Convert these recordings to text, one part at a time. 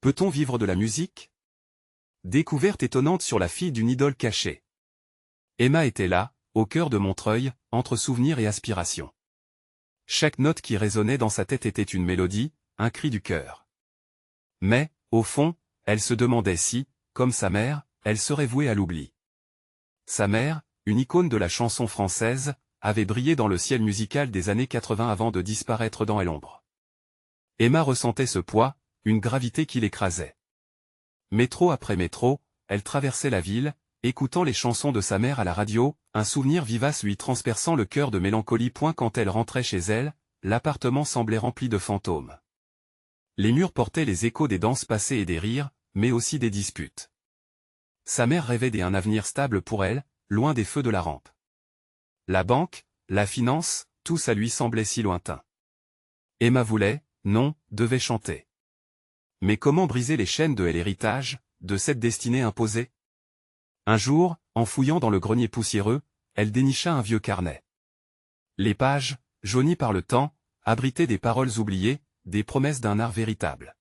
Peut-on vivre de la musique? Découverte étonnante sur la fille d'une idole cachée. Emma était là, au cœur de Montreuil, entre souvenirs et aspirations. Chaque note qui résonnait dans sa tête était une mélodie, un cri du cœur. Mais, au fond, elle se demandait si, comme sa mère, elle serait vouée à l'oubli. Sa mère, une icône de la chanson française, avait brillé dans le ciel musical des années 80 avant de disparaître dans l'ombre. Emma ressentait ce poids, une gravité qui l'écrasait. Métro après métro, elle traversait la ville, écoutant les chansons de sa mère à la radio, un souvenir vivace lui transperçant le cœur de mélancolie. Quand elle rentrait chez elle, l'appartement semblait rempli de fantômes. Les murs portaient les échos des danses passées et des rires, mais aussi des disputes. Sa mère rêvait d'un avenir stable pour elle, loin des feux de la rampe. La banque, la finance, tout ça lui semblait si lointain. Emma voulait, non, devait chanter. Mais comment briser les chaînes de l'héritage, de cette destinée imposée? Un jour, en fouillant dans le grenier poussiéreux, elle dénicha un vieux carnet. Les pages, jaunies par le temps, abritaient des paroles oubliées, des promesses d'un art véritable.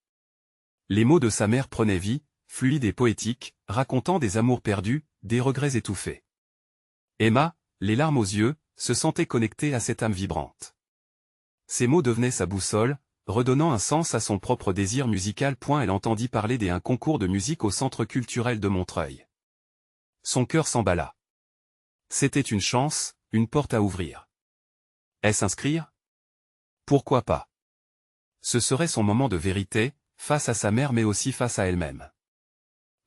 Les mots de sa mère prenaient vie, fluides et poétiques, racontant des amours perdus, des regrets étouffés. Emma, les larmes aux yeux, se sentait connectée à cette âme vibrante. Ces mots devenaient sa boussole, redonnant un sens à son propre désir musical. Elle entendit parler d'un concours de musique au Centre culturel de Montreuil. Son cœur s'emballa. C'était une chance, une porte à ouvrir. Est-ce s'inscrire? Pourquoi pas? Ce serait son moment de vérité, face à sa mère mais aussi face à elle-même.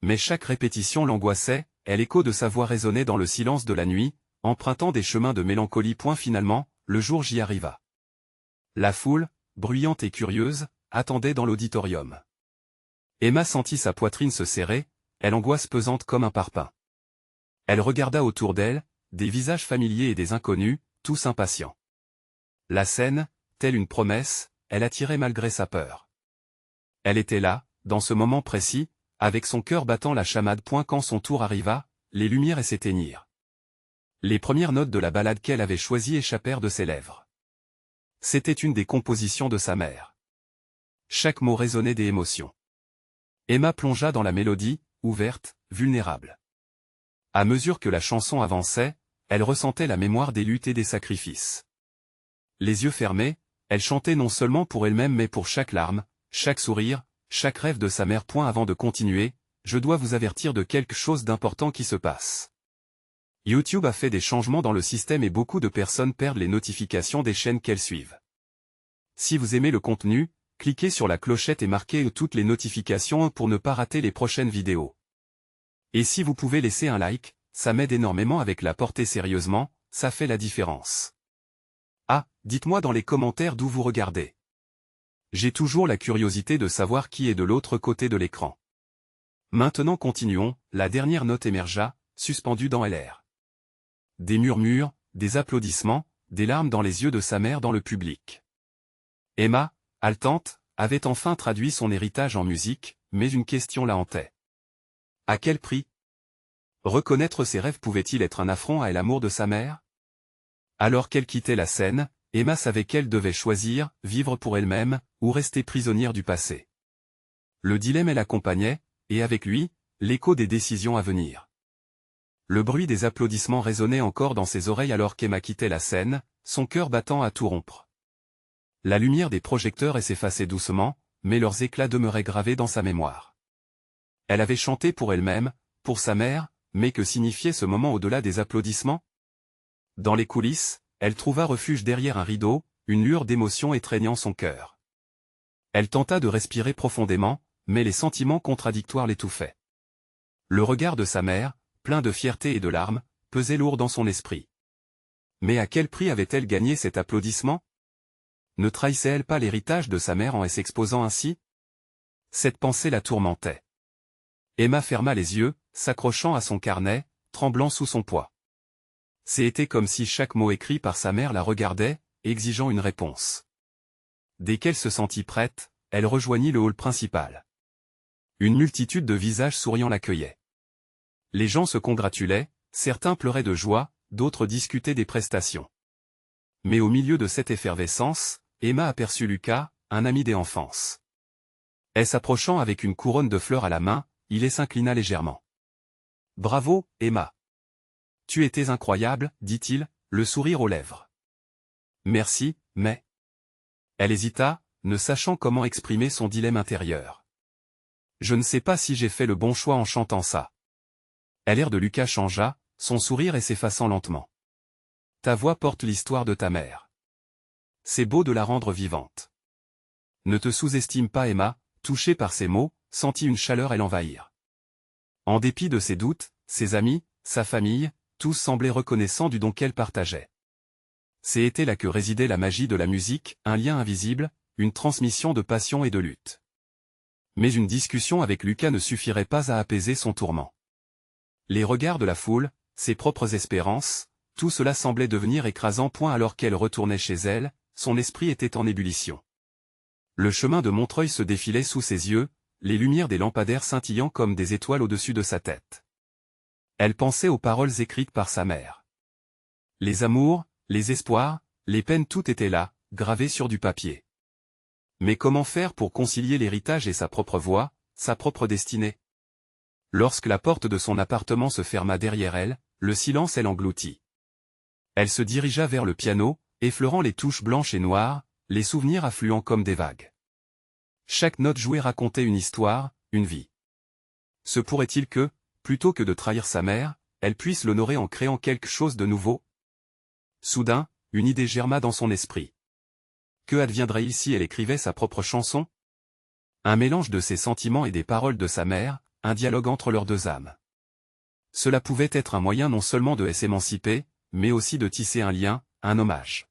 Mais chaque répétition l'angoissait, l'écho de sa voix résonnait dans le silence de la nuit, empruntant des chemins de mélancolie. Finalement, le jour J arriva. La foule, bruyante et curieuse, attendait dans l'auditorium. Emma sentit sa poitrine se serrer, l'angoisse pesante comme un parpaing. Elle regarda autour d'elle, des visages familiers et des inconnus, tous impatients. La scène, telle une promesse, elle attirait malgré sa peur. Elle était là, dans ce moment précis, avec son cœur battant la chamade. Quand son tour arriva, les lumières s'éteignirent. Les premières notes de la ballade qu'elle avait choisie échappèrent de ses lèvres. C'était une des compositions de sa mère. Chaque mot résonnait des émotions. Emma plongea dans la mélodie, ouverte, vulnérable. À mesure que la chanson avançait, elle ressentait la mémoire des luttes et des sacrifices. Les yeux fermés, elle chantait non seulement pour elle-même mais pour chaque larme, chaque sourire, chaque rêve de sa mère. Avant de continuer, je dois vous avertir de quelque chose d'important qui se passe. YouTube a fait des changements dans le système et beaucoup de personnes perdent les notifications des chaînes qu'elles suivent. Si vous aimez le contenu, cliquez sur la clochette et marquez toutes les notifications pour ne pas rater les prochaines vidéos. Et si vous pouvez laisser un like, ça m'aide énormément avec la portée sérieusement, ça fait la différence. Ah, dites-moi dans les commentaires d'où vous regardez. J'ai toujours la curiosité de savoir qui est de l'autre côté de l'écran. Maintenant continuons, la dernière note émergea, suspendue dans l'air. Des murmures, des applaudissements, des larmes dans les yeux de sa mère dans le public. Emma, haletante, avait enfin traduit son héritage en musique, mais une question la hantait. À quel prix? Reconnaître ses rêves pouvait-il être un affront à l'amour de sa mère? Alors qu'elle quittait la scène, Emma savait qu'elle devait choisir, vivre pour elle-même, ou rester prisonnière du passé. Le dilemme l'accompagnait, et avec lui, l'écho des décisions à venir. Le bruit des applaudissements résonnait encore dans ses oreilles alors qu'Emma quittait la scène, son cœur battant à tout rompre. La lumière des projecteurs s'effaçait doucement, mais leurs éclats demeuraient gravés dans sa mémoire. Elle avait chanté pour elle-même, pour sa mère, mais que signifiait ce moment au-delà des applaudissements? Dans les coulisses, elle trouva refuge derrière un rideau, une lueur d'émotion étreignant son cœur. Elle tenta de respirer profondément, mais les sentiments contradictoires l'étouffaient. Le regard de sa mère, plein de fierté et de larmes, pesait lourd dans son esprit. Mais à quel prix avait-elle gagné cet applaudissement? Ne trahissait-elle pas l'héritage de sa mère en s'exposant ainsi? Cette pensée la tourmentait. Emma ferma les yeux, s'accrochant à son carnet, tremblant sous son poids. C'était comme si chaque mot écrit par sa mère la regardait, exigeant une réponse. Dès qu'elle se sentit prête, elle rejoignit le hall principal. Une multitude de visages souriants l'accueillait. Les gens se congratulaient, certains pleuraient de joie, d'autres discutaient des prestations. Mais au milieu de cette effervescence, Emma aperçut Lucas, un ami d'enfance. Et s'approchant avec une couronne de fleurs à la main, il s'inclina légèrement. « Bravo, Emma. Tu étais incroyable, dit-il, le sourire aux lèvres. Merci, mais... » Elle hésita, ne sachant comment exprimer son dilemme intérieur. « Je ne sais pas si j'ai fait le bon choix en chantant ça. » L'air de Lucas changea, son sourire s'effaçant lentement. « Ta voix porte l'histoire de ta mère. C'est beau de la rendre vivante. Ne te sous-estime pas, Emma. » Touchée par ces mots, sentit une chaleur l'envahir. En dépit de ses doutes, ses amis, sa famille, tous semblaient reconnaissants du don qu'elle partageait. C'était là que résidait la magie de la musique, un lien invisible, une transmission de passion et de lutte. Mais une discussion avec Lucas ne suffirait pas à apaiser son tourment. Les regards de la foule, ses propres espérances, tout cela semblait devenir écrasant. Alors qu'elle retournait chez elle, son esprit était en ébullition. Le chemin de Montreuil se défilait sous ses yeux, les lumières des lampadaires scintillant comme des étoiles au-dessus de sa tête. Elle pensait aux paroles écrites par sa mère. Les amours, les espoirs, les peines, tout était là, gravé sur du papier. Mais comment faire pour concilier l'héritage et sa propre voix, sa propre destinée? Lorsque la porte de son appartement se ferma derrière elle, le silence l'engloutit. Elle se dirigea vers le piano, effleurant les touches blanches et noires, les souvenirs affluant comme des vagues. Chaque note jouée racontait une histoire, une vie. Se pourrait-il que, plutôt que de trahir sa mère, elle puisse l'honorer en créant quelque chose de nouveau? Soudain, une idée germa dans son esprit. Que adviendrait-il si elle écrivait sa propre chanson? Un mélange de ses sentiments et des paroles de sa mère, un dialogue entre leurs deux âmes. Cela pouvait être un moyen non seulement de s'émanciper, mais aussi de tisser un lien, un hommage.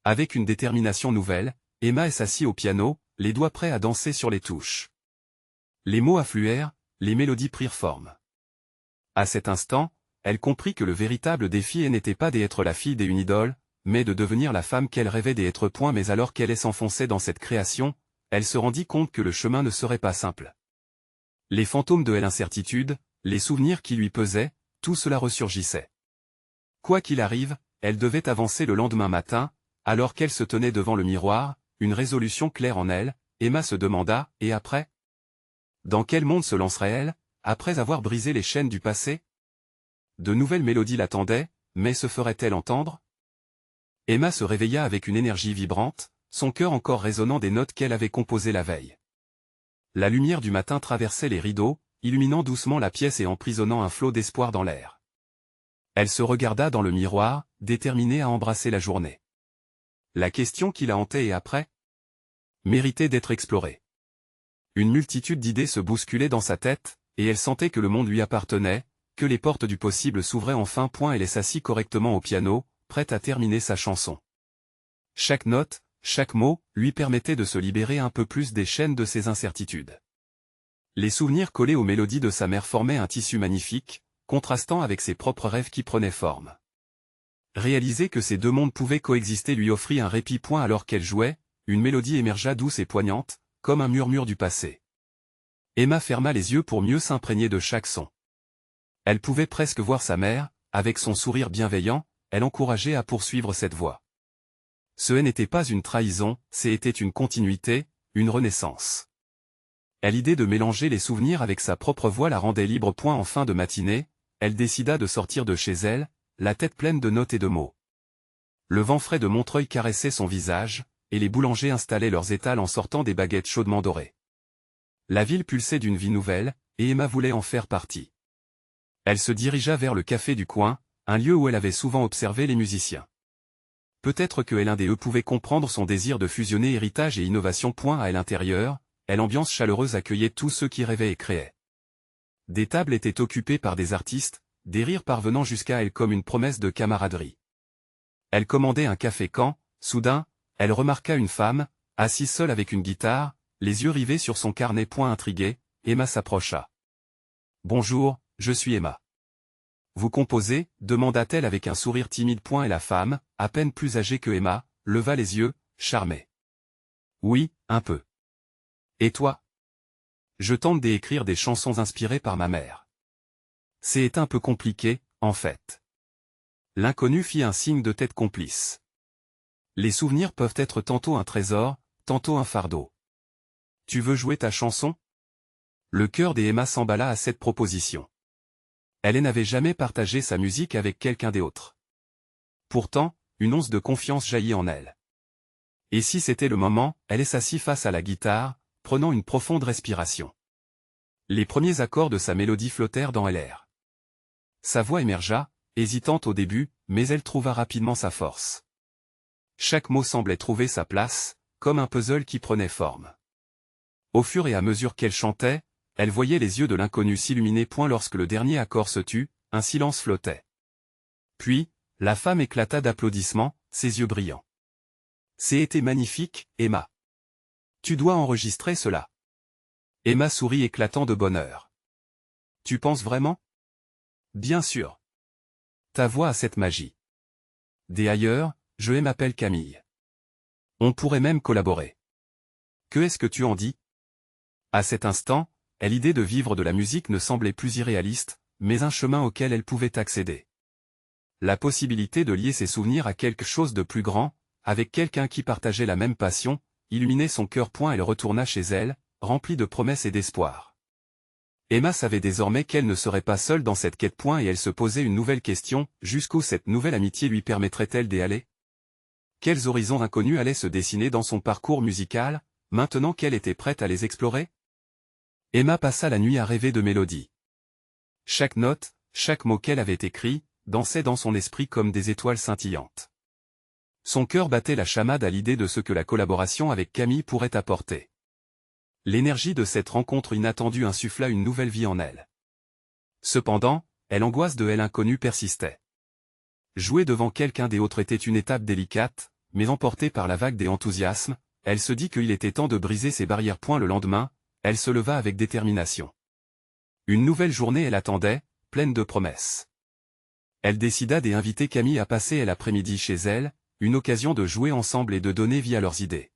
Avec une détermination nouvelle, Emma s'assit au piano, les doigts prêts à danser sur les touches. Les mots affluèrent, les mélodies prirent forme. À cet instant, elle comprit que le véritable défi n'était pas d'être la fille d'une idole, mais de devenir la femme qu'elle rêvait d'être. Mais alors qu'elle s'enfonçait dans cette création, elle se rendit compte que le chemin ne serait pas simple. Les fantômes de l'incertitude, les souvenirs qui lui pesaient, tout cela ressurgissait. Quoi qu'il arrive, elle devait avancer le lendemain matin. Alors qu'elle se tenait devant le miroir, une résolution claire en elle, Emma se demanda, et après? Dans quel monde se lancerait-elle, après avoir brisé les chaînes du passé? De nouvelles mélodies l'attendaient, mais se ferait-elle entendre? Emma se réveilla avec une énergie vibrante, son cœur encore résonnant des notes qu'elle avait composées la veille. La lumière du matin traversait les rideaux, illuminant doucement la pièce et emprisonnant un flot d'espoir dans l'air. Elle se regarda dans le miroir, déterminée à embrasser la journée. La question qui la hantait et après? Méritait d'être explorée. Une multitude d'idées se bousculaient dans sa tête, et elle sentait que le monde lui appartenait, que les portes du possible s'ouvraient enfin. Elle s'assit correctement au piano, prête à terminer sa chanson. Chaque note, chaque mot, lui permettait de se libérer un peu plus des chaînes de ses incertitudes. Les souvenirs collés aux mélodies de sa mère formaient un tissu magnifique, contrastant avec ses propres rêves qui prenaient forme. Réaliser que ces deux mondes pouvaient coexister lui offrit un répit. Alors qu'elle jouait, une mélodie émergea douce et poignante, comme un murmure du passé. Emma ferma les yeux pour mieux s'imprégner de chaque son. Elle pouvait presque voir sa mère, avec son sourire bienveillant, elle encourageait à poursuivre cette voie. Ce n'était pas une trahison, c'était une continuité, une renaissance. L'idée de mélanger les souvenirs avec sa propre voix la rendait libre. En fin de matinée, elle décida de sortir de chez elle, la tête pleine de notes et de mots. Le vent frais de Montreuil caressait son visage, et les boulangers installaient leurs étals en sortant des baguettes chaudement dorées. La ville pulsait d'une vie nouvelle, et Emma voulait en faire partie. Elle se dirigea vers le café du coin, un lieu où elle avait souvent observé les musiciens. Peut-être que l'un d'eux pouvait comprendre son désir de fusionner héritage et innovation. À l'intérieur, l'ambiance chaleureuse accueillait tous ceux qui rêvaient et créaient. Des tables étaient occupées par des artistes, des rires parvenant jusqu'à elle comme une promesse de camaraderie. Elle commandait un café quand, soudain, elle remarqua une femme, assise seule avec une guitare, les yeux rivés sur son carnet. Intriguée, Emma s'approcha. « Bonjour, je suis Emma. »« Vous composez » demanda-t-elle avec un sourire timide. Et la femme, à peine plus âgée que Emma, leva les yeux, charmée. « Oui, un peu. »« Et toi ?»« Je tente d'écrire des chansons inspirées par ma mère. » « C'est un peu compliqué, en fait. » L'inconnu fit un signe de tête complice. Les souvenirs peuvent être tantôt un trésor, tantôt un fardeau. Tu veux jouer ta chanson? Le cœur d'Emma s'emballa à cette proposition. Elle n'avait jamais partagé sa musique avec quelqu'un d'autre. Pourtant, une once de confiance jaillit en elle. Et si c'était le moment, elle s'assit face à la guitare, prenant une profonde respiration. Les premiers accords de sa mélodie flottèrent dans l'air. Sa voix émergea, hésitante au début, mais elle trouva rapidement sa force. Chaque mot semblait trouver sa place, comme un puzzle qui prenait forme. Au fur et à mesure qu'elle chantait, elle voyait les yeux de l'inconnu s'illuminer. Lorsque le dernier accord se tut, un silence flottait. Puis, la femme éclata d'applaudissements, ses yeux brillants. C'était magnifique, Emma. Tu dois enregistrer cela. Emma sourit éclatant de bonheur. Tu penses vraiment? Bien sûr. Ta voix a cette magie. D'ailleurs, je m'appelle Camille. On pourrait même collaborer. Que est-ce que tu en dis? À cet instant, l'idée de vivre de la musique ne semblait plus irréaliste, mais un chemin auquel elle pouvait accéder. La possibilité de lier ses souvenirs à quelque chose de plus grand, avec quelqu'un qui partageait la même passion, illuminait son cœur. Elle retourna chez elle, remplie de promesses et d'espoir. Emma savait désormais qu'elle ne serait pas seule dans cette quête. Et elle se posait une nouvelle question, jusqu'où cette nouvelle amitié lui permettrait-elle d'aller? Quels horizons inconnus allaient se dessiner dans son parcours musical, maintenant qu'elle était prête à les explorer? Emma passa la nuit à rêver de mélodies. Chaque note, chaque mot qu'elle avait écrit, dansait dans son esprit comme des étoiles scintillantes. Son cœur battait la chamade à l'idée de ce que la collaboration avec Camille pourrait apporter. L'énergie de cette rencontre inattendue insuffla une nouvelle vie en elle. Cependant, l'angoisse de l'inconnu persistait. Jouer devant quelqu'un d'autre était une étape délicate, mais emportée par la vague des enthousiasmes, elle se dit qu'il était temps de briser ses barrières. Le lendemain, elle se leva avec détermination. Une nouvelle journée l'attendait, pleine de promesses. Elle décida d'inviter Camille à passer l'après-midi chez elle, une occasion de jouer ensemble et de donner vie à leurs idées.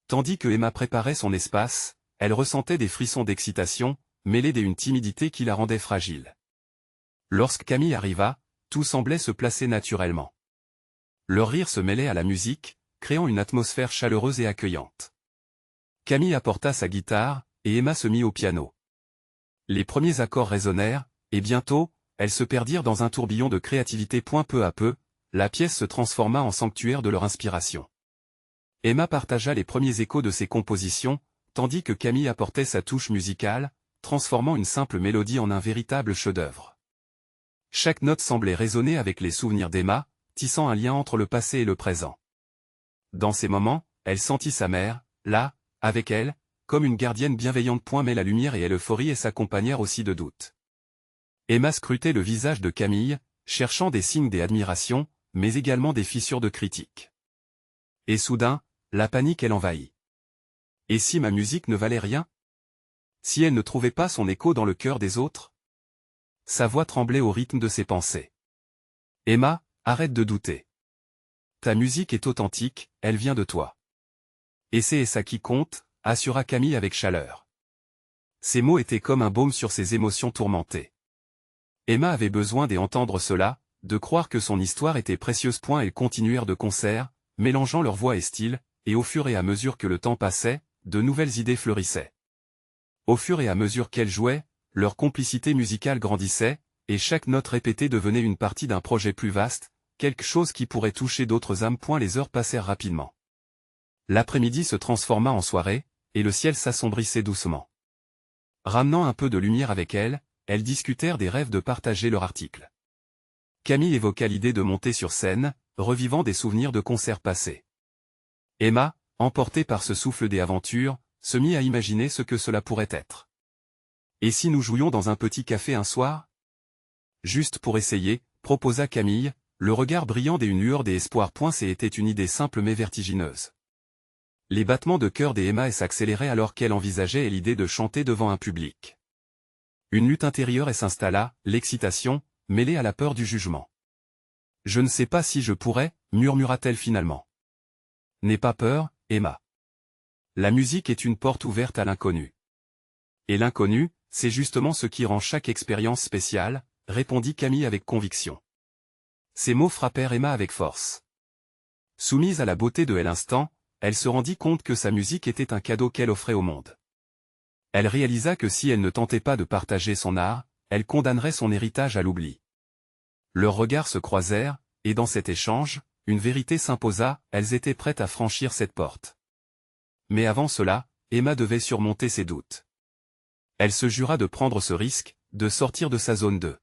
Tandis que Emma préparait son espace, elle ressentait des frissons d'excitation, mêlés d'une timidité qui la rendait fragile. Lorsque Camille arriva, tout semblait se placer naturellement. Leur rire se mêlait à la musique, créant une atmosphère chaleureuse et accueillante. Camille apporta sa guitare, et Emma se mit au piano. Les premiers accords résonnèrent, et bientôt, elles se perdirent dans un tourbillon de créativité. Peu à peu, la pièce se transforma en sanctuaire de leur inspiration. Emma partagea les premiers échos de ses compositions, tandis que Camille apportait sa touche musicale, transformant une simple mélodie en un véritable chef-d'œuvre. Chaque note semblait résonner avec les souvenirs d'Emma, tissant un lien entre le passé et le présent. Dans ces moments, elle sentit sa mère, là, avec elle, comme une gardienne bienveillante. Mais la lumière et l'euphorie s'accompagnèrent aussi de doutes. Emma scrutait le visage de Camille, cherchant des signes d'admiration, mais également des fissures de critique. Et soudain, la panique l'envahit. Et si ma musique ne valait rien? Si elle ne trouvait pas son écho dans le cœur des autres? Sa voix tremblait au rythme de ses pensées. Emma, arrête de douter. Ta musique est authentique, elle vient de toi. Et c'est ça qui compte, assura Camille avec chaleur. Ces mots étaient comme un baume sur ses émotions tourmentées. Emma avait besoin d'entendre cela, de croire que son histoire était précieuse. Elles continuèrent de concert, mélangeant leurs voix et styles, et au fur et à mesure que le temps passait, de nouvelles idées fleurissaient. Au fur et à mesure qu'elles jouaient, leur complicité musicale grandissait, et chaque note répétée devenait une partie d'un projet plus vaste, quelque chose qui pourrait toucher d'autres âmes. Les heures passèrent rapidement. L'après-midi se transforma en soirée, et le ciel s'assombrissait doucement. Ramenant un peu de lumière avec elle, elles discutèrent des rêves de partager leur article. Camille évoqua l'idée de monter sur scène, revivant des souvenirs de concerts passés. Emma, emportée par ce souffle des aventures, se mit à imaginer ce que cela pourrait être. Et si nous jouions dans un petit café un soir? Juste pour essayer, proposa Camille, le regard brillant et une lueur d'espoir. C'était une idée simple mais vertigineuse. Les battements de cœur d'Emma s'accéléraient alors qu'elle envisageait l'idée de chanter devant un public. Une lutte intérieure s'installa, l'excitation, mêlée à la peur du jugement. Je ne sais pas si je pourrais, murmura-t-elle finalement. N'aie pas peur, Emma. La musique est une porte ouverte à l'inconnu. Et l'inconnu, c'est justement ce qui rend chaque expérience spéciale, répondit Camille avec conviction. Ces mots frappèrent Emma avec force. Soumise à la beauté de l'instant, elle se rendit compte que sa musique était un cadeau qu'elle offrait au monde. Elle réalisa que si elle ne tentait pas de partager son art, elle condamnerait son héritage à l'oubli. Leurs regards se croisèrent, et dans cet échange, une vérité s'imposa, elles étaient prêtes à franchir cette porte. Mais avant cela, Emma devait surmonter ses doutes. Elle se jura de prendre ce risque, de sortir de sa zone de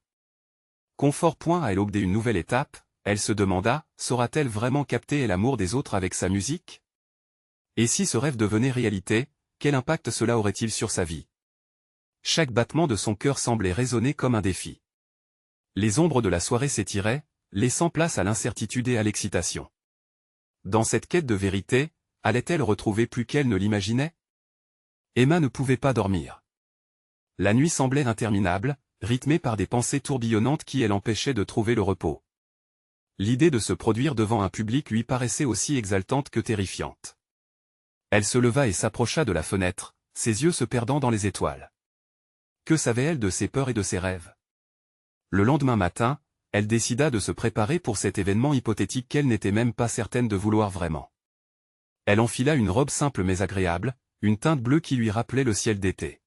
confort. À elle obder une nouvelle étape, elle se demanda, saura-t-elle vraiment capter l'amour des autres avec sa musique? Et si ce rêve devenait réalité, quel impact cela aurait-il sur sa vie? Chaque battement de son cœur semblait résonner comme un défi. Les ombres de la soirée s'étiraient, laissant place à l'incertitude et à l'excitation. Dans cette quête de vérité, allait-elle retrouver plus qu'elle ne l'imaginait? Emma ne pouvait pas dormir. La nuit semblait interminable, rythmée par des pensées tourbillonnantes qui l'empêchaient de trouver le repos. L'idée de se produire devant un public lui paraissait aussi exaltante que terrifiante. Elle se leva et s'approcha de la fenêtre, ses yeux se perdant dans les étoiles. Que savait-elle de ses peurs et de ses rêves? Le lendemain matin, elle décida de se préparer pour cet événement hypothétique qu'elle n'était même pas certaine de vouloir vraiment. Elle enfila une robe simple mais agréable, une teinte bleue qui lui rappelait le ciel d'été.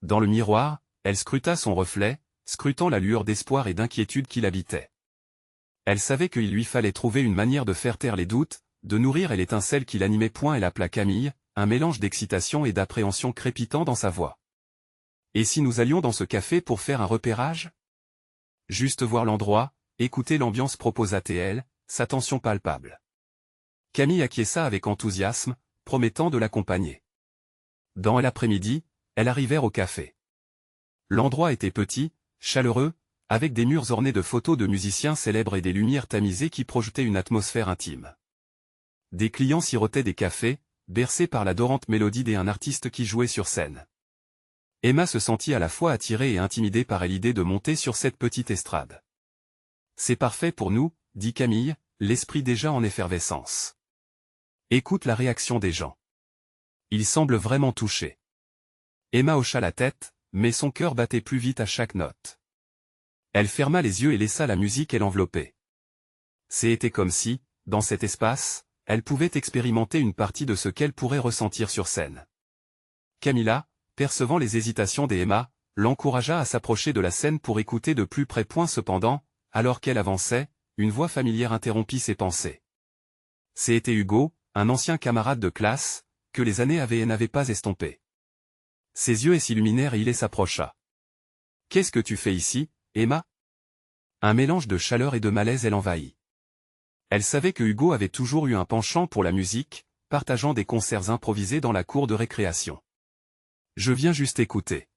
Dans le miroir, elle scruta son reflet, scrutant la lueur d'espoir et d'inquiétude qui l'habitait. Elle savait qu'il lui fallait trouver une manière de faire taire les doutes, de nourrir l'étincelle qui l'animait. Elle appela Camille, un mélange d'excitation et d'appréhension crépitant dans sa voix. Et si nous allions dans ce café pour faire un repérage? Juste voir l'endroit, écouter l'ambiance, proposa-t-elle, sa tension palpable. Camille acquiesça avec enthousiasme, promettant de l'accompagner. Dans l'après-midi, elles arrivèrent au café. L'endroit était petit, chaleureux, avec des murs ornés de photos de musiciens célèbres et des lumières tamisées qui projetaient une atmosphère intime. Des clients sirotaient des cafés, bercés par l'adorante mélodie d'un artiste qui jouait sur scène. Emma se sentit à la fois attirée et intimidée par l'idée de monter sur cette petite estrade. « C'est parfait pour nous, » dit Camille, l'esprit déjà en effervescence. Écoute la réaction des gens. Ils semblent vraiment touchés. Emma hocha la tête, mais son cœur battait plus vite à chaque note. Elle ferma les yeux et laissa la musique l'envelopper. C'était comme si, dans cet espace, elle pouvait expérimenter une partie de ce qu'elle pourrait ressentir sur scène. Camilla, percevant les hésitations d'Emma, l'encouragea à s'approcher de la scène pour écouter de plus près. Cependant, alors qu'elle avançait, une voix familière interrompit ses pensées. C'était Hugo, un ancien camarade de classe, que les années n'avaient pas estompé. Ses yeux s'illuminèrent et il s'approcha. « Qu'est-ce que tu fais ici, Emma ?» Un mélange de chaleur et de malaise l'envahit. Elle savait que Hugo avait toujours eu un penchant pour la musique, partageant des concerts improvisés dans la cour de récréation. « Je viens juste écouter.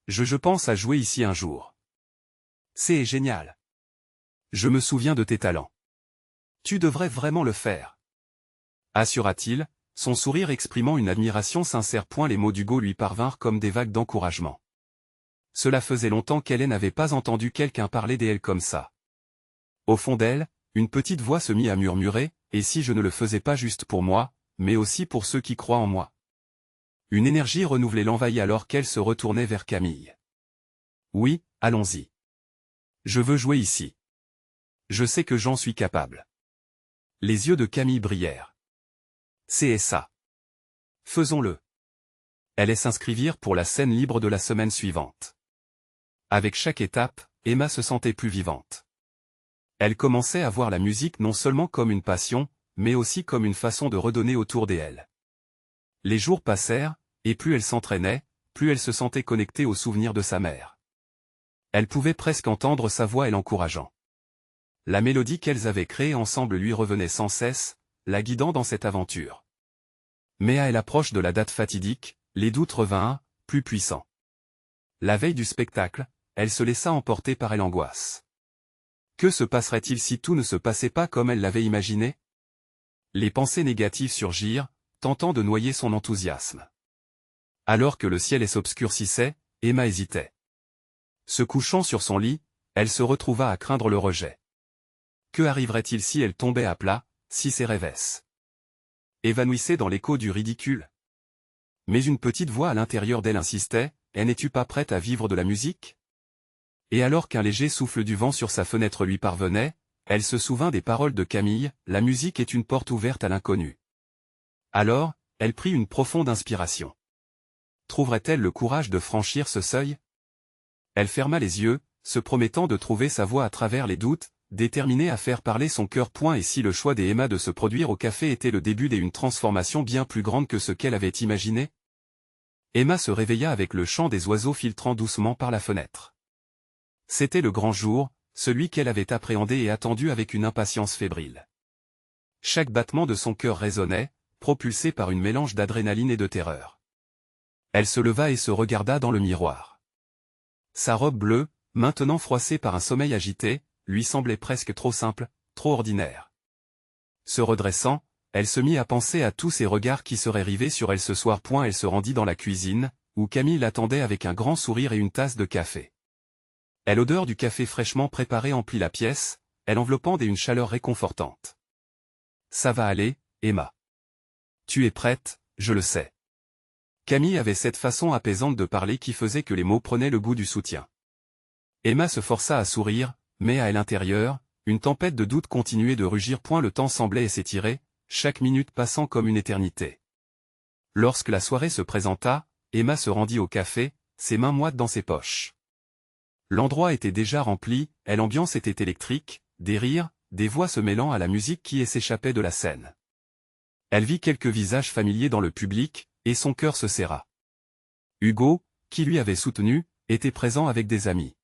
Je pense à jouer ici un jour. C'est génial. Je me souviens de tes talents. Tu devrais vraiment le faire. » Assura-t-il, son sourire exprimant une admiration sincère. Les mots d'Hugo lui parvinrent comme des vagues d'encouragement. Cela faisait longtemps qu'elle n'avait pas entendu quelqu'un parler d'elle comme ça. Au fond d'elle, une petite voix se mit à murmurer, « Et si je ne le faisais pas juste pour moi, mais aussi pour ceux qui croient en moi ?» Une énergie renouvelée l'envahit alors qu'elle se retournait vers Camille. « Oui, allons-y. Je veux jouer ici. Je sais que j'en suis capable. » Les yeux de Camille brillèrent. « C'est ça. Faisons-le. » Elles s'inscrivirent pour la scène libre de la semaine suivante. Avec chaque étape, Emma se sentait plus vivante. Elle commençait à voir la musique non seulement comme une passion, mais aussi comme une façon de redonner autour d'elle. Les jours passèrent, et plus elle s'entraînait, plus elle se sentait connectée aux souvenirs de sa mère. Elle pouvait presque entendre sa voix l'encourageant. La mélodie qu'elles avaient créée ensemble lui revenait sans cesse, la guidant dans cette aventure. Mais à l'approche de la date fatidique, les doutes revinrent, plus puissants. La veille du spectacle, elle se laissa emporter par l'angoisse. Que se passerait-il si tout ne se passait pas comme elle l'avait imaginé? Les pensées négatives surgirent, tentant de noyer son enthousiasme. Alors que le ciel s'obscurcissait, Emma hésitait. Se couchant sur son lit, elle se retrouva à craindre le rejet. Que arriverait-il si elle tombait à plat, si ses rêves évanouissaient dans l'écho du ridicule? Mais une petite voix à l'intérieur d'elle insistait, « N'es-tu pas prête à vivre de la musique ?» Et alors qu'un léger souffle du vent sur sa fenêtre lui parvenait, elle se souvint des paroles de Camille, « La musique est une porte ouverte à l'inconnu. Alors, elle prit une profonde inspiration. Trouverait-elle le courage de franchir ce seuil? Elle ferma les yeux, se promettant de trouver sa voie à travers les doutes, déterminée à faire parler son cœur. Et si le choix d'Emma de se produire au café était le début d'une transformation bien plus grande que ce qu'elle avait imaginé? Emma se réveilla avec le chant des oiseaux filtrant doucement par la fenêtre. C'était le grand jour, celui qu'elle avait appréhendé et attendu avec une impatience fébrile. Chaque battement de son cœur résonnait, propulsé par une mélange d'adrénaline et de terreur. Elle se leva et se regarda dans le miroir. Sa robe bleue, maintenant froissée par un sommeil agité, lui semblait presque trop simple, trop ordinaire. Se redressant, elle se mit à penser à tous ces regards qui seraient rivés sur elle ce soir. Elle se rendit dans la cuisine, où Camille l'attendait avec un grand sourire et une tasse de café. L'odeur du café fraîchement préparé emplit la pièce, elle enveloppant d'une chaleur réconfortante. « Ça va aller, Emma. Tu es prête, je le sais. » Camille avait cette façon apaisante de parler qui faisait que les mots prenaient le goût du soutien. Emma se força à sourire, mais à l'intérieur, une tempête de doute continuait de rugir. Le temps semblait s'étirer, chaque minute passant comme une éternité. Lorsque la soirée se présenta, Emma se rendit au café, ses mains moites dans ses poches. L'endroit était déjà rempli, et l'ambiance était électrique, des rires, des voix se mêlant à la musique qui s'échappait de la scène. Elle vit quelques visages familiers dans le public, et son cœur se serra. Hugo, qui lui avait soutenu, était présent avec des amis.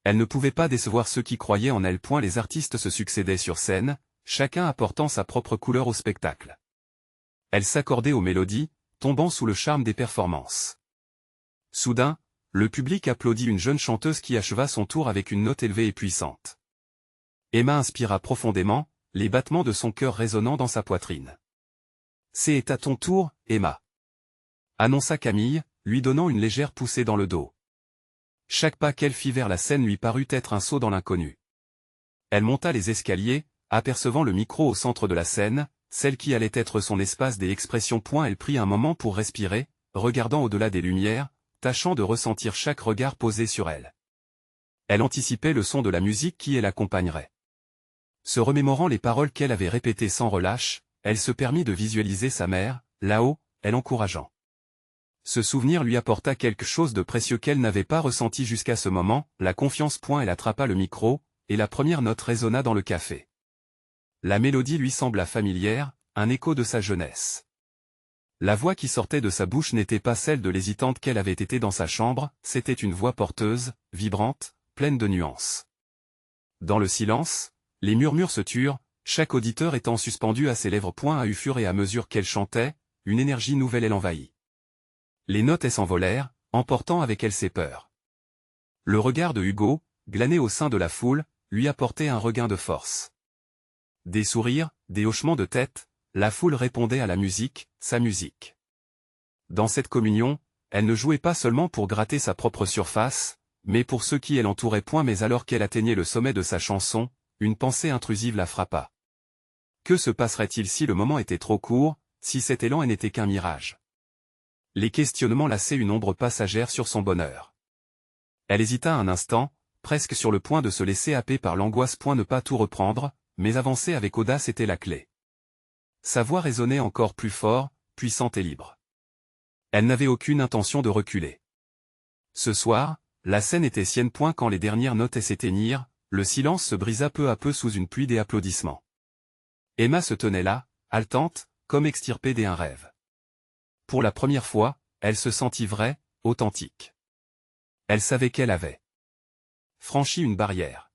Elle ne pouvait pas décevoir ceux qui croyaient en elle. Les artistes se succédaient sur scène, chacun apportant sa propre couleur au spectacle. Elle s'accordait aux mélodies, tombant sous le charme des performances. Soudain, le public applaudit une jeune chanteuse qui acheva son tour avec une note élevée et puissante. Emma inspira profondément, les battements de son cœur résonnant dans sa poitrine. « C'est à ton tour, Emma !» annonça Camille, lui donnant une légère poussée dans le dos. Chaque pas qu'elle fit vers la scène lui parut être un saut dans l'inconnu. Elle monta les escaliers, apercevant le micro au centre de la scène, celle qui allait être son espace des expressions. Elle prit un moment pour respirer, regardant au-delà des lumières, tâchant de ressentir chaque regard posé sur elle. Elle anticipait le son de la musique qui l'accompagnerait. Se remémorant les paroles qu'elle avait répétées sans relâche, elle se permit de visualiser sa mère, là-haut, elle encourageant. Ce souvenir lui apporta quelque chose de précieux qu'elle n'avait pas ressenti jusqu'à ce moment, la confiance. Elle attrapa le micro, et la première note résonna dans le café. La mélodie lui sembla familière, un écho de sa jeunesse. La voix qui sortait de sa bouche n'était pas celle de l'hésitante qu'elle avait été dans sa chambre, c'était une voix porteuse, vibrante, pleine de nuances. Dans le silence, les murmures se turent, chaque auditeur étant suspendu à ses lèvres. À fur et à mesure qu'elle chantait, une énergie nouvelle l'envahit. Les notes s'envolèrent, emportant avec elles ses peurs. Le regard de Hugo, glané au sein de la foule, lui apportait un regain de force. Des sourires, des hochements de tête, la foule répondait à la musique, sa musique. Dans cette communion, elle ne jouait pas seulement pour gratter sa propre surface, mais pour ceux qui l'entouraient. Mais alors qu'elle atteignait le sommet de sa chanson, une pensée intrusive la frappa. Que se passerait-il si le moment était trop court, si cet élan n'était qu'un mirage? Les questionnements lassaient une ombre passagère sur son bonheur. Elle hésita un instant, presque sur le point de se laisser happer par l'angoisse. Ne pas tout reprendre, mais avancer avec audace était la clé. Sa voix résonnait encore plus fort, puissante et libre. Elle n'avait aucune intention de reculer. Ce soir, la scène était sienne. Quand les dernières notes s'éteignirent, le silence se brisa peu à peu sous une pluie d'applaudissements. Emma se tenait là, haletante, comme extirpée d'un rêve. Pour la première fois, elle se sentit vraie, authentique. Elle savait qu'elle avait franchi une barrière.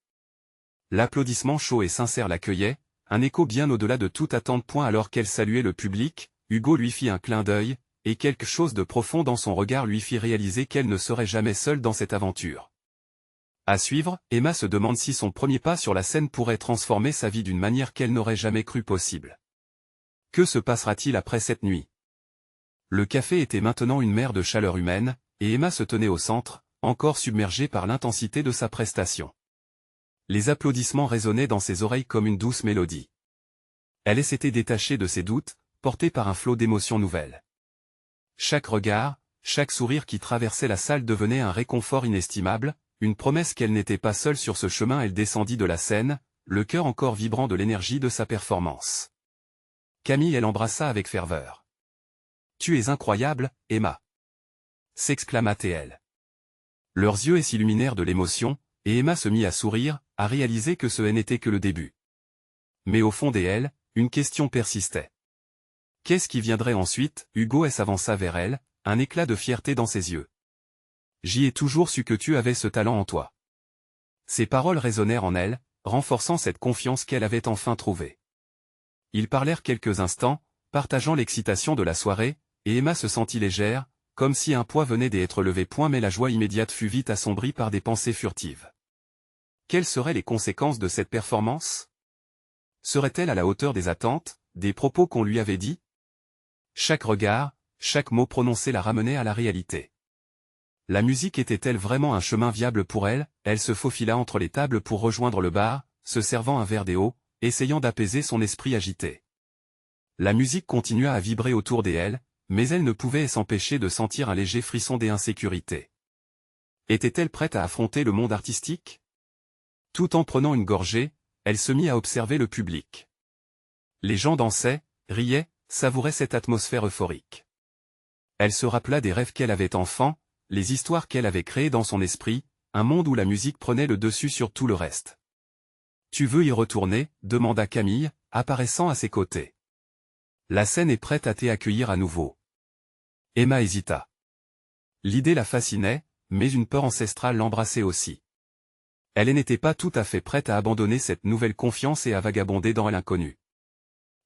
L'applaudissement chaud et sincère l'accueillait, un écho bien au-delà de toute attente. Alors qu'elle saluait le public, Hugo lui fit un clin d'œil, et quelque chose de profond dans son regard lui fit réaliser qu'elle ne serait jamais seule dans cette aventure. À suivre, Emma se demande si son premier pas sur la scène pourrait transformer sa vie d'une manière qu'elle n'aurait jamais cru possible. Que se passera-t-il après cette nuit? Le café était maintenant une mer de chaleur humaine, et Emma se tenait au centre, encore submergée par l'intensité de sa prestation. Les applaudissements résonnaient dans ses oreilles comme une douce mélodie. Elle s'était détachée de ses doutes, portée par un flot d'émotions nouvelles. Chaque regard, chaque sourire qui traversait la salle devenait un réconfort inestimable, une promesse qu'elle n'était pas seule sur ce chemin. Elle descendit de la scène, le cœur encore vibrant de l'énergie de sa performance. Camille elle embrassa avec ferveur. « Tu es incroyable, Emma !» s'exclama-t-elle. Leurs yeux s'illuminèrent de l'émotion, et Emma se mit à sourire, à réaliser que ce n'était que le début. Mais au fond d'elle, une question persistait. Qu'est-ce qui viendrait ensuite? Hugo s'avança vers elle, un éclat de fierté dans ses yeux. J'y ai toujours su que tu avais ce talent en toi. Ces paroles résonnèrent en elle, renforçant cette confiance qu'elle avait enfin trouvée. Ils parlèrent quelques instants, partageant l'excitation de la soirée, et Emma se sentit légère, comme si un poids venait d'être levé. Mais la joie immédiate fut vite assombrie par des pensées furtives. Quelles seraient les conséquences de cette performance? Serait-elle à la hauteur des attentes, des propos qu'on lui avait dits? Chaque regard, chaque mot prononcé la ramenait à la réalité. La musique était-elle vraiment un chemin viable pour elle? Elle se faufila entre les tables pour rejoindre le bar, se servant un verre d'eau, essayant d'apaiser son esprit agité. La musique continua à vibrer autour d'elle, mais elle ne pouvait s'empêcher de sentir un léger frisson d'insécurité. Était-elle prête à affronter le monde artistique? Tout en prenant une gorgée, elle se mit à observer le public. Les gens dansaient, riaient, savouraient cette atmosphère euphorique. Elle se rappela des rêves qu'elle avait enfant, les histoires qu'elle avait créées dans son esprit, un monde où la musique prenait le dessus sur tout le reste. « Tu veux y retourner ?» demanda Camille, apparaissant à ses côtés. « La scène est prête à t'accueillir à nouveau. » Emma hésita. L'idée la fascinait, mais une peur ancestrale l'embrassait aussi. Elle n'était pas tout à fait prête à abandonner cette nouvelle confiance et à vagabonder dans l'inconnu.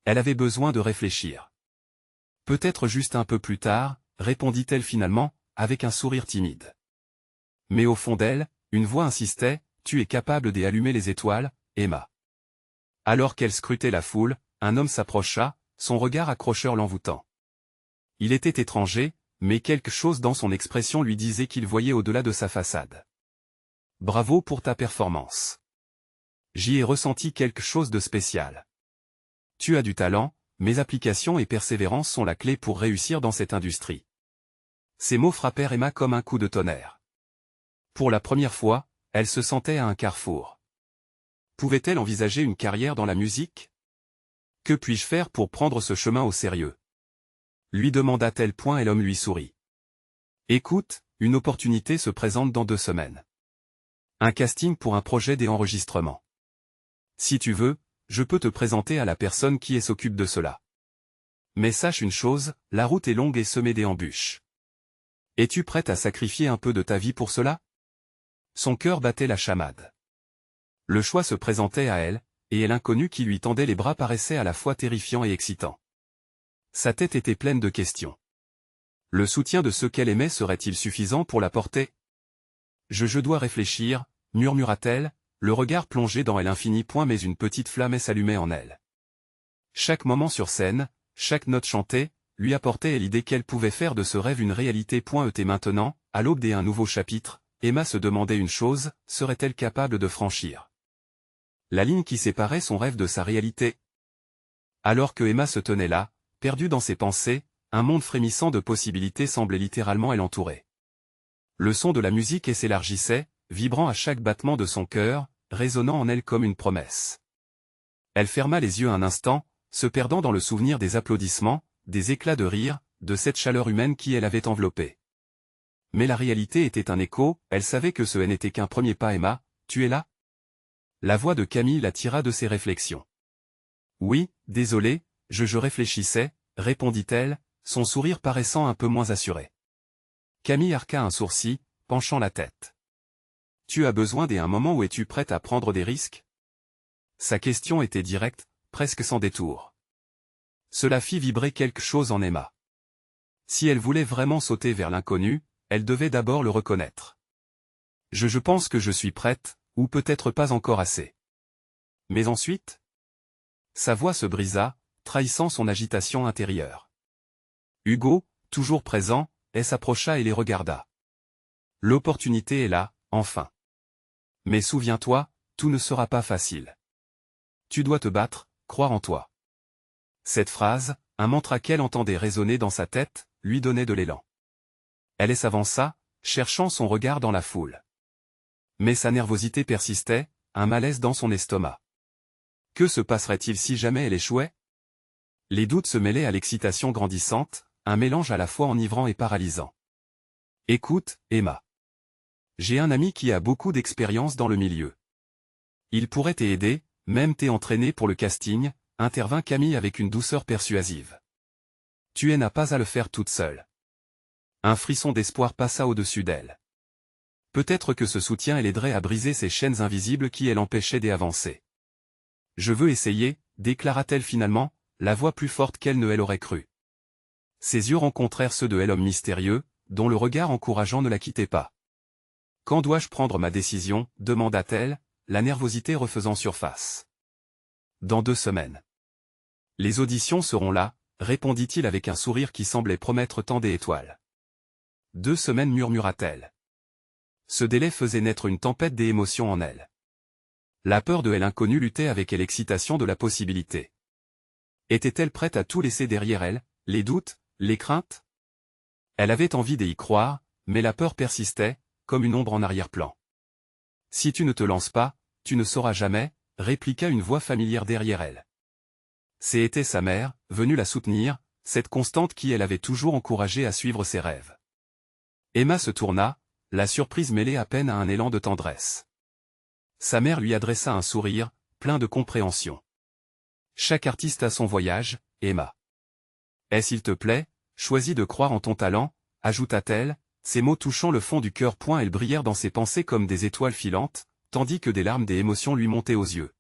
Elle avait besoin de réfléchir. « Peut-être juste un peu plus tard », répondit-elle finalement, avec un sourire timide. Mais au fond d'elle, une voix insistait, « Tu es capable d'allumer les étoiles, Emma. » Alors qu'elle scrutait la foule, un homme s'approcha, son regard accrocheur l'envoûtant. Il était étranger, mais quelque chose dans son expression lui disait qu'il voyait au-delà de sa façade. « Bravo pour ta performance. J'y ai ressenti quelque chose de spécial. Tu as du talent, mais application et persévérance sont la clé pour réussir dans cette industrie. » Ces mots frappèrent Emma comme un coup de tonnerre. Pour la première fois, elle se sentait à un carrefour. Pouvait-elle envisager une carrière dans la musique? Que puis-je faire pour prendre ce chemin au sérieux? Lui demanda-t-elle. Et l'homme lui sourit. Écoute, une opportunité se présente dans 2 semaines. Un casting pour un projet d'enregistrement. Si tu veux, je peux te présenter à la personne qui s'occupe de cela. Mais sache une chose, la route est longue et semée d'embûches. Es-tu prête à sacrifier un peu de ta vie pour cela? Son cœur battait la chamade. Le choix se présentait à elle, et l'inconnu qui lui tendait les bras paraissait à la fois terrifiant et excitant. Sa tête était pleine de questions. Le soutien de ceux qu'elle aimait serait-il suffisant pour la porter? Je dois réfléchir, murmura-t-elle, le regard plongé dans l'infini. Mais une petite flamme s'allumait en elle. Chaque moment sur scène, chaque note chantée, lui apportait l'idée qu'elle pouvait faire de ce rêve une réalité. Et maintenant, à l'aube d'un nouveau chapitre, Emma se demandait une chose, serait-elle capable de franchir la ligne qui séparait son rêve de sa réalité? Alors que Emma se tenait là, perdue dans ses pensées, un monde frémissant de possibilités semblait littéralement l'entourer. Le son de la musique s'élargissait, vibrant à chaque battement de son cœur, résonnant en elle comme une promesse. Elle ferma les yeux un instant, se perdant dans le souvenir des applaudissements, des éclats de rire, de cette chaleur humaine qui l'avait enveloppée. Mais la réalité était un écho, elle savait que ce n'était qu'un premier pas. Emma, tu es là? La voix de Camille la tira de ses réflexions. Oui, désolé, je réfléchissais, répondit-elle, son sourire paraissant un peu moins assuré. Camille arqua un sourcil, penchant la tête. Tu as besoin d'un moment où es-tu prête à prendre des risques? Sa question était directe, presque sans détour. Cela fit vibrer quelque chose en Emma. Si elle voulait vraiment sauter vers l'inconnu, elle devait d'abord le reconnaître. Je pense que je suis prête, ou peut-être pas encore assez. Mais ensuite? Sa voix se brisa, trahissant son agitation intérieure. Hugo, toujours présent, s'approcha et les regarda. L'opportunité est là, enfin. Mais souviens-toi, tout ne sera pas facile. Tu dois te battre, croire en toi. Cette phrase, un mantra qu'elle entendait résonner dans sa tête, lui donnait de l'élan. Elle s'avança, cherchant son regard dans la foule. Mais sa nervosité persistait, un malaise dans son estomac. Que se passerait-il si jamais elle échouait? Les doutes se mêlaient à l'excitation grandissante, un mélange à la fois enivrant et paralysant. Écoute, Emma. J'ai un ami qui a beaucoup d'expérience dans le milieu. Il pourrait t'aider, même t'entraîner pour le casting, intervint Camille avec une douceur persuasive. Tu n'as pas à le faire toute seule. Un frisson d'espoir passa au-dessus d'elle. Peut-être que ce soutien l'aiderait à briser ces chaînes invisibles qui l'empêchaient d'avancer. Je veux essayer, déclara-t-elle finalement, la voix plus forte qu'elle ne l'aurait cru. Ses yeux rencontrèrent ceux de l'homme mystérieux, dont le regard encourageant ne la quittait pas. Quand dois-je prendre ma décision, demanda-t-elle, la nervosité refaisant surface. Dans 2 semaines. Les auditions seront là, répondit-il avec un sourire qui semblait promettre tant d'étoiles. 2 semaines murmura-t-elle. Ce délai faisait naître une tempête d'émotions en elle. La peur de l'inconnu luttait avec l'excitation de la possibilité. Était-elle prête à tout laisser derrière elle, les doutes, les craintes? Elle avait envie d'y croire, mais la peur persistait, comme une ombre en arrière-plan. Si tu ne te lances pas, tu ne sauras jamais, répliqua une voix familière derrière elle. C'était sa mère, venue la soutenir, cette constante qui l'avait toujours encouragée à suivre ses rêves. Emma se tourna, la surprise mêlée à peine à un élan de tendresse. Sa mère lui adressa un sourire, plein de compréhension. Chaque artiste a son voyage, Emma. Et s'il te plaît, choisis de croire en ton talent, ajouta-t-elle, ces mots touchant le fond du cœur. Elles brillèrent dans ses pensées comme des étoiles filantes, tandis que des larmes d'émotion lui montaient aux yeux.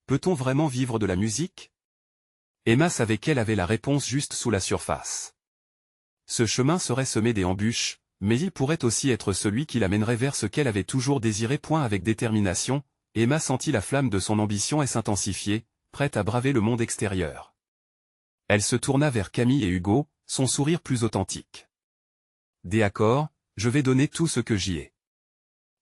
Peut-on vraiment vivre de la musique? Emma savait qu'elle avait la réponse juste sous la surface. Ce chemin serait semé d'embûches, mais il pourrait aussi être celui qui l'amènerait vers ce qu'elle avait toujours désiré. Avec détermination, Emma sentit la flamme de son ambition s'intensifier, prête à braver le monde extérieur. Elle se tourna vers Camille et Hugo, son sourire plus authentique. D'accord, je vais donner tout ce que j'y ai.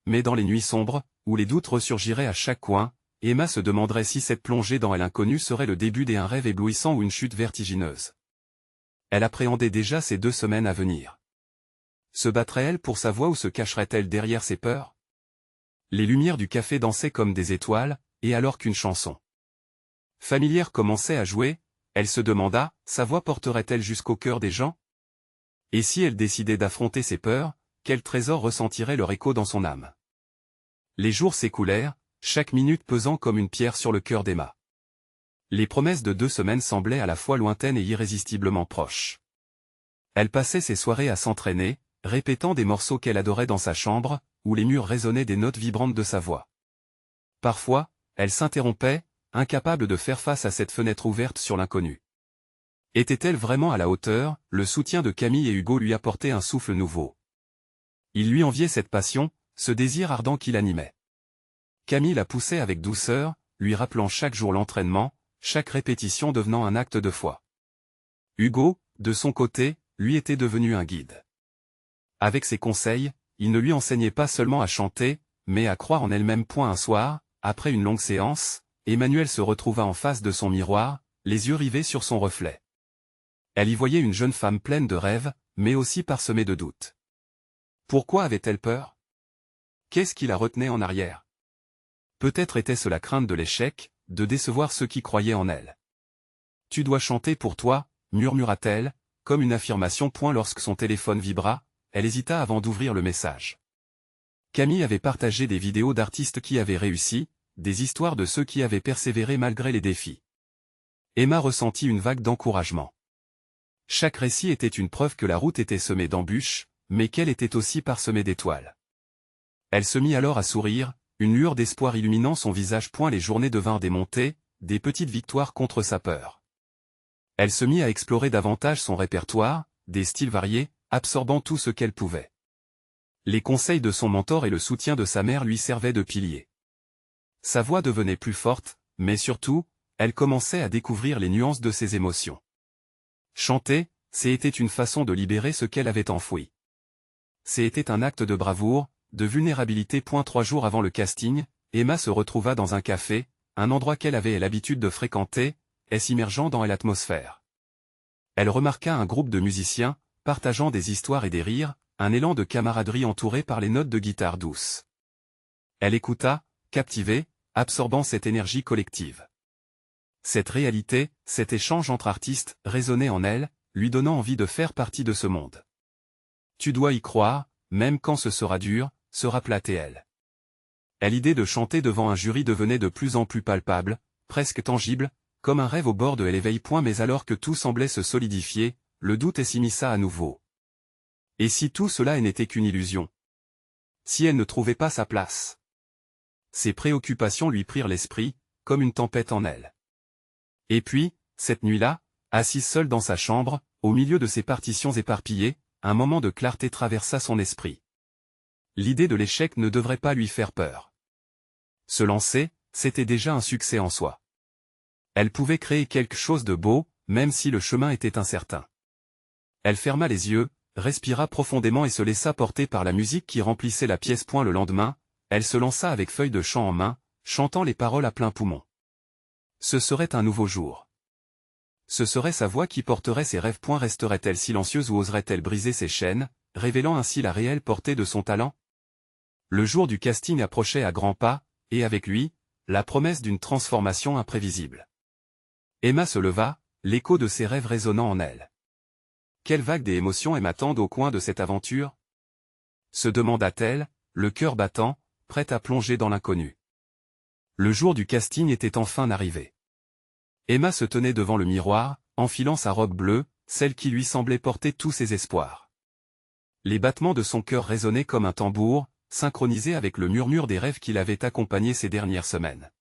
Mais dans les nuits sombres, où les doutes ressurgiraient à chaque coin, Emma se demanderait si cette plongée dans l'inconnu serait le début d'un rêve éblouissant ou une chute vertigineuse. Elle appréhendait déjà ces 2 semaines à venir. Se battrait-elle pour sa voix ou se cacherait-elle derrière ses peurs? Les lumières du café dansaient comme des étoiles, et alors qu'une chanson familière commençait à jouer, elle se demanda, sa voix porterait-elle jusqu'au cœur des gens? Et si elle décidait d'affronter ses peurs, quel trésor ressentirait leur écho dans son âme? Les jours s'écoulèrent, chaque minute pesant comme une pierre sur le cœur d'Emma. Les promesses de 2 semaines semblaient à la fois lointaines et irrésistiblement proches. Elle passait ses soirées à s'entraîner, répétant des morceaux qu'elle adorait dans sa chambre, où les murs résonnaient des notes vibrantes de sa voix. Parfois, elle s'interrompait, incapable de faire face à cette fenêtre ouverte sur l'inconnu. Était-elle vraiment à la hauteur? Le soutien de Camille et Hugo lui apportait un souffle nouveau. Il lui enviait cette passion, ce désir ardent qui l'animait. Camille la poussait avec douceur, lui rappelant chaque jour l'entraînement, chaque répétition devenant un acte de foi. Hugo, de son côté, lui était devenu un guide. Avec ses conseils, il ne lui enseignait pas seulement à chanter, mais à croire en elle-même. Un soir, après une longue séance, Emmanuelle se retrouva en face de son miroir, les yeux rivés sur son reflet. Elle y voyait une jeune femme pleine de rêves, mais aussi parsemée de doutes. Pourquoi avait-elle peur? Qu'est-ce qui la retenait en arrière? Peut-être était-ce la crainte de l'échec, de décevoir ceux qui croyaient en elle. Tu dois chanter pour toi, murmura-t-elle, comme une affirmation. Lorsque son téléphone vibra, elle hésita avant d'ouvrir le message. Camille avait partagé des vidéos d'artistes qui avaient réussi, des histoires de ceux qui avaient persévéré malgré les défis. Emma ressentit une vague d'encouragement. Chaque récit était une preuve que la route était semée d'embûches, mais qu'elle était aussi parsemée d'étoiles. Elle se mit alors à sourire, une lueur d'espoir illuminant son visage. Les journées devinrent des montées, des petites victoires contre sa peur. Elle se mit à explorer davantage son répertoire, des styles variés, absorbant tout ce qu'elle pouvait. Les conseils de son mentor et le soutien de sa mère lui servaient de pilier. Sa voix devenait plus forte, mais surtout, elle commençait à découvrir les nuances de ses émotions. Chanter, c'était une façon de libérer ce qu'elle avait enfoui. C'était un acte de bravoure, de vulnérabilité. 3 jours avant le casting, Emma se retrouva dans un café, un endroit qu'elle avait l'habitude de fréquenter, s'immergeant dans l'atmosphère. Elle remarqua un groupe de musiciens, partageant des histoires et des rires, un élan de camaraderie entouré par les notes de guitare douce. Elle écouta, captivée, absorbant cette énergie collective. Cette réalité, cet échange entre artistes, résonnait en elle, lui donnant envie de faire partie de ce monde. Tu dois y croire, même quand ce sera dur, se rappelait-elle. L'idée de chanter devant un jury devenait de plus en plus palpable, presque tangible, comme un rêve au bord de l'éveil. Mais alors que tout semblait se solidifier, le doute s'immisça à nouveau. Et si tout cela n'était qu'une illusion? Si elle ne trouvait pas sa place? Ses préoccupations lui prirent l'esprit, comme une tempête en elle. Et puis, cette nuit-là, assise seule dans sa chambre, au milieu de ses partitions éparpillées, un moment de clarté traversa son esprit. L'idée de l'échec ne devrait pas lui faire peur. Se lancer, c'était déjà un succès en soi. Elle pouvait créer quelque chose de beau, même si le chemin était incertain. Elle ferma les yeux, respira profondément et se laissa porter par la musique qui remplissait la pièce. Le lendemain, elle se lança avec feuille de chant en main, chantant les paroles à plein poumon. Ce serait un nouveau jour. Ce serait sa voix qui porterait ses rêves. Resterait-elle silencieuse ou oserait-elle briser ses chaînes, révélant ainsi la réelle portée de son talent? Le jour du casting approchait à grands pas, et avec lui, la promesse d'une transformation imprévisible. Emma se leva, l'écho de ses rêves résonnant en elle. Quelle vague des émotions m'attendent au coin de cette aventure? Se demanda-t-elle, le cœur battant, prête à plonger dans l'inconnu. Le jour du casting était enfin arrivé. Emma se tenait devant le miroir, enfilant sa robe bleue, celle qui lui semblait porter tous ses espoirs. Les battements de son cœur résonnaient comme un tambour, synchronisés avec le murmure des rêves qui l'avaient accompagnée ces dernières semaines.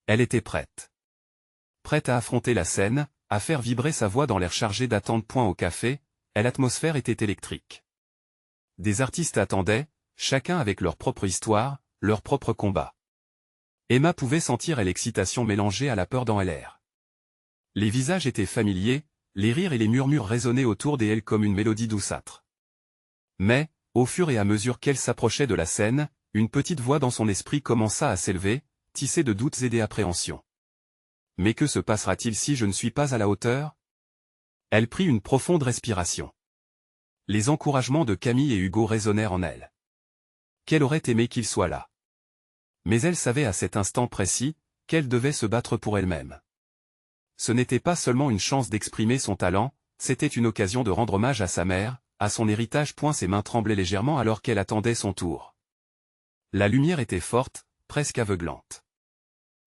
Elle était prête. Prête à affronter la scène, à faire vibrer sa voix dans l'air chargé d'attente. Au café, l'atmosphère était électrique. Des artistes attendaient, chacun avec leur propre histoire, leur propre combat. Emma pouvait sentir l'excitation mélangée à la peur dans l'air. Les visages étaient familiers, les rires et les murmures résonnaient autour d'elle comme une mélodie douceâtre. Mais, au fur et à mesure qu'elle s'approchait de la scène, une petite voix dans son esprit commença à s'élever, tissée de doutes et d'appréhensions. Mais que se passera-t-il si je ne suis pas à la hauteur? Elle prit une profonde respiration. Les encouragements de Camille et Hugo résonnèrent en elle. Qu'elle aurait aimé qu'ils soient là. Mais elle savait à cet instant précis, qu'elle devait se battre pour elle-même. Ce n'était pas seulement une chance d'exprimer son talent, c'était une occasion de rendre hommage à sa mère, à son héritage. Ses mains tremblaient légèrement alors qu'elle attendait son tour. La lumière était forte, presque aveuglante.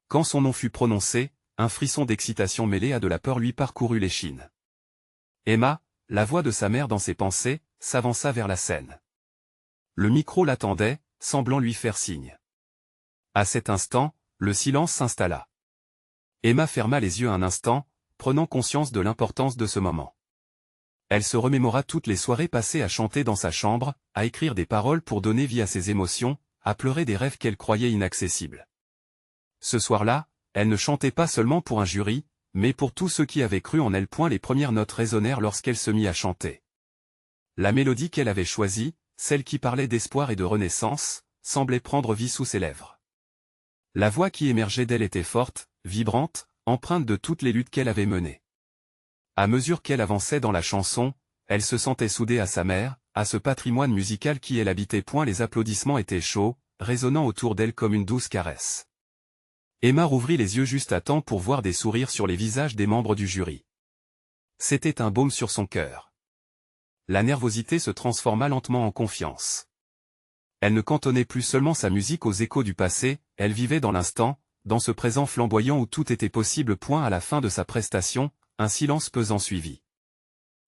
Quand son nom fut prononcé, un frisson d'excitation mêlé à de la peur lui parcourut l'échine. Emma, la voix de sa mère dans ses pensées, s'avança vers la scène. Le micro l'attendait, semblant lui faire signe. À cet instant, le silence s'installa. Emma ferma les yeux un instant, prenant conscience de l'importance de ce moment. Elle se remémora toutes les soirées passées à chanter dans sa chambre, à écrire des paroles pour donner vie à ses émotions, à pleurer des rêves qu'elle croyait inaccessibles. Ce soir-là, elle ne chantait pas seulement pour un jury, mais pour tous ceux qui avaient cru en elle. Les premières notes résonnèrent lorsqu'elle se mit à chanter. La mélodie qu'elle avait choisie, celle qui parlait d'espoir et de renaissance, semblait prendre vie sous ses lèvres. La voix qui émergeait d'elle était forte, vibrante, empreinte de toutes les luttes qu'elle avait menées. À mesure qu'elle avançait dans la chanson, elle se sentait soudée à sa mère, à ce patrimoine musical qui elle habitait. Les applaudissements étaient chauds, résonnant autour d'elle comme une douce caresse. Emma rouvrit les yeux juste à temps pour voir des sourires sur les visages des membres du jury. C'était un baume sur son cœur. La nervosité se transforma lentement en confiance. Elle ne cantonnait plus seulement sa musique aux échos du passé, elle vivait dans l'instant, dans ce présent flamboyant où tout était possible. À la fin de sa prestation, un silence pesant suivit.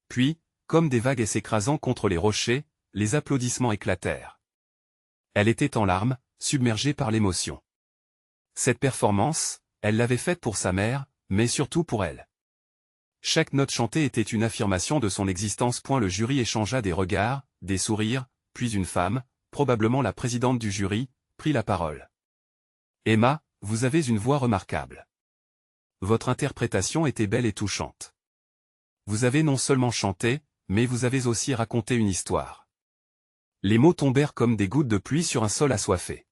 Puis, comme des vagues s'écrasant contre les rochers, les applaudissements éclatèrent. Elle était en larmes, submergée par l'émotion. Cette performance, elle l'avait faite pour sa mère, mais surtout pour elle. Chaque note chantée était une affirmation de son existence. Le jury échangea des regards, des sourires, puis une femme, probablement la présidente du jury, prit la parole. Emma, vous avez une voix remarquable. Votre interprétation était belle et touchante. Vous avez non seulement chanté, mais vous avez aussi raconté une histoire. Les mots tombèrent comme des gouttes de pluie sur un sol assoiffé.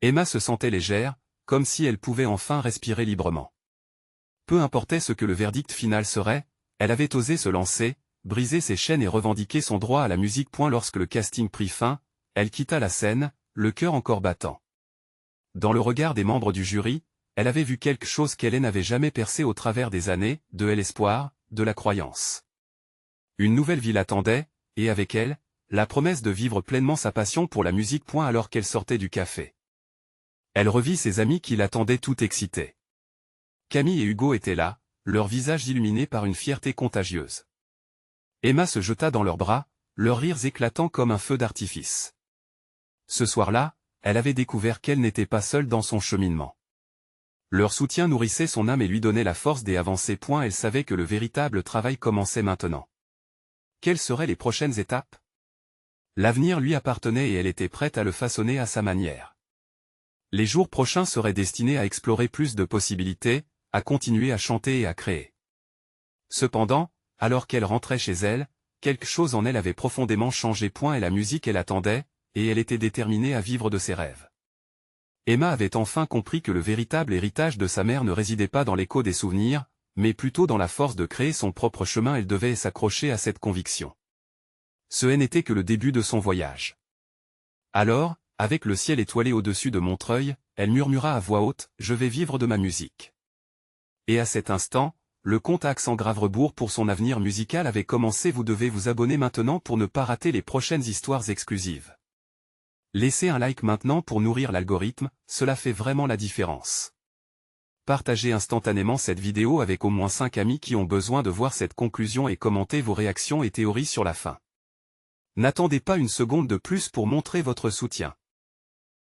Emma se sentait légère, comme si elle pouvait enfin respirer librement. Peu importait ce que le verdict final serait, elle avait osé se lancer, briser ses chaînes et revendiquer son droit à la musique. Lorsque le casting prit fin, elle quitta la scène, le cœur encore battant. Dans le regard des membres du jury, elle avait vu quelque chose qu'elle n'avait jamais percé au travers des années, de l'espoir, de la croyance. Une nouvelle vie l'attendait, et avec elle, la promesse de vivre pleinement sa passion pour la musique. Alors qu'elle sortait du café, elle revit ses amis qui l'attendaient tout excités. Camille et Hugo étaient là, leurs visages illuminés par une fierté contagieuse. Emma se jeta dans leurs bras, leurs rires éclatant comme un feu d'artifice. Ce soir-là, elle avait découvert qu'elle n'était pas seule dans son cheminement. Leur soutien nourrissait son âme et lui donnait la force d'avancer. Elle savait que le véritable travail commençait maintenant. Quelles seraient les prochaines étapes? L'avenir lui appartenait et elle était prête à le façonner à sa manière. Les jours prochains seraient destinés à explorer plus de possibilités, à continuer à chanter et à créer. Cependant, alors qu'elle rentrait chez elle, quelque chose en elle avait profondément changé. Et la musique elle attendait, et elle était déterminée à vivre de ses rêves. Emma avait enfin compris que le véritable héritage de sa mère ne résidait pas dans l'écho des souvenirs, mais plutôt dans la force de créer son propre chemin. Elle devait s'accrocher à cette conviction. Ce n'était que le début de son voyage. Alors, avec le ciel étoilé au-dessus de Montreuil, elle murmura à voix haute « Je vais vivre de ma musique ». Et à cet instant, le compte à accent Graverbourg pour son avenir musical avait commencé. Vous devez vous abonner maintenant pour ne pas rater les prochaines histoires exclusives. Laissez un like maintenant pour nourrir l'algorithme, cela fait vraiment la différence. Partagez instantanément cette vidéo avec au moins 5 amis qui ont besoin de voir cette conclusion et commentez vos réactions et théories sur la fin. N'attendez pas une seconde de plus pour montrer votre soutien.